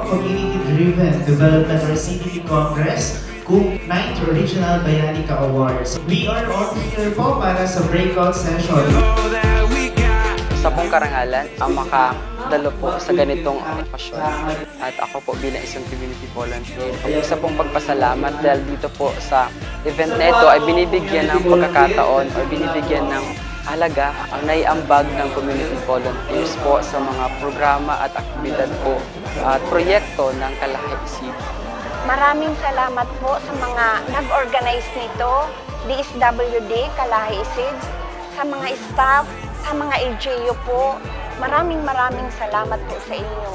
Community-Driven Development or CDD Congress kung 9th Regional Bayani Ka Awards. We are on here po para sa breakout session. Sa pong karangalan ang makadalo po sa ganitong okasyon. At ako po bilang isang community volunteer. Isa pong pagpasalamat dahil dito po sa event na ito ay binibigyan ng pagkakataon o binibigyan ng halaga ang naiambag ng community volunteers po sa mga programa at aktibidad po at proyekto ng Kalahi City. Maraming salamat po sa mga nag-organize nito, DSWD, Kalahi Seeds, sa mga staff, sa mga LGU po. Maraming salamat po sa inyo.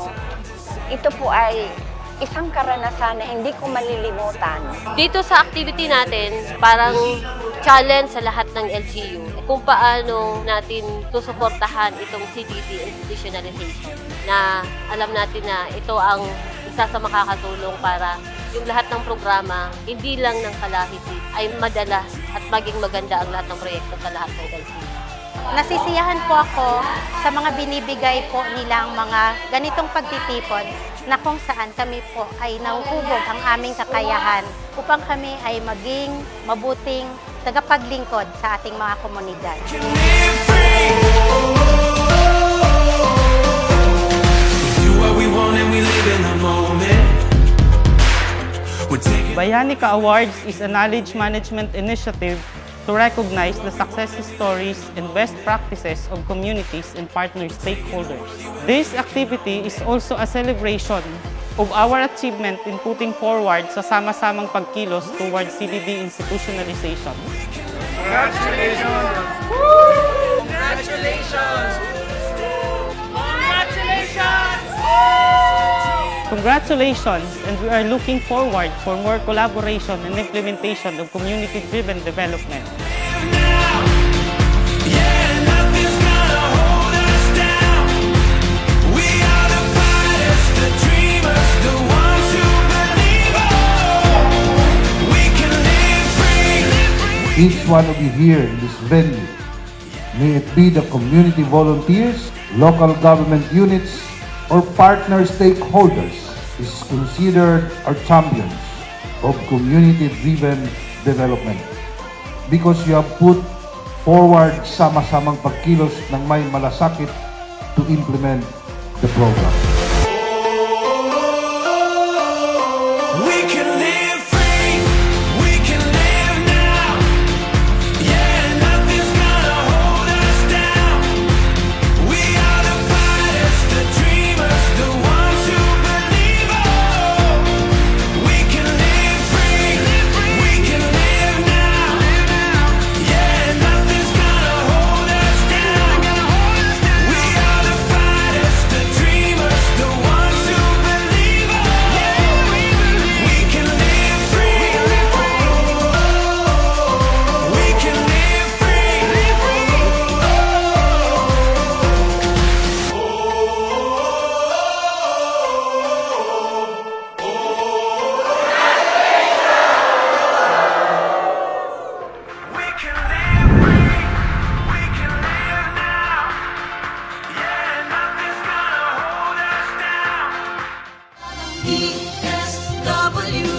Ito po ay isang karanasan na hindi ko malilimutan. Dito sa activity natin, parang challenge sa lahat ng LGU kung paano natin susuportahan itong CDD institutionalization na alam natin na ito ang isa sa makakatulong para yung lahat ng programa, hindi lang ng Kalahi City, ay madala at maging maganda ang lahat ng proyekto sa lahat ng LGU. Nasisiyahan po ako sa mga binibigay po nilang mga ganitong pagtitipon na kung saan kami po ay nauhubog ang aming kakayahan upang kami ay maging mabuting tagapaglingkod sa ating mga komunidad. Bayani Ka Awards is a knowledge management initiative to recognize the success stories and best practices of communities and partner stakeholders. This activity is also a celebration of our achievement in putting forward sa sama-samang pagkilos towards CDD institutionalization. Congratulations! Congratulations! Congratulations! Congratulations, and we are looking forward for more collaboration and implementation of community-driven development. Each one of you here in this venue, may it be the community volunteers, local government units, or partner stakeholders, is considered our champions of community-driven development because you have put forward sama-samang pagkilos ng may malasakit to implement the program. DSWD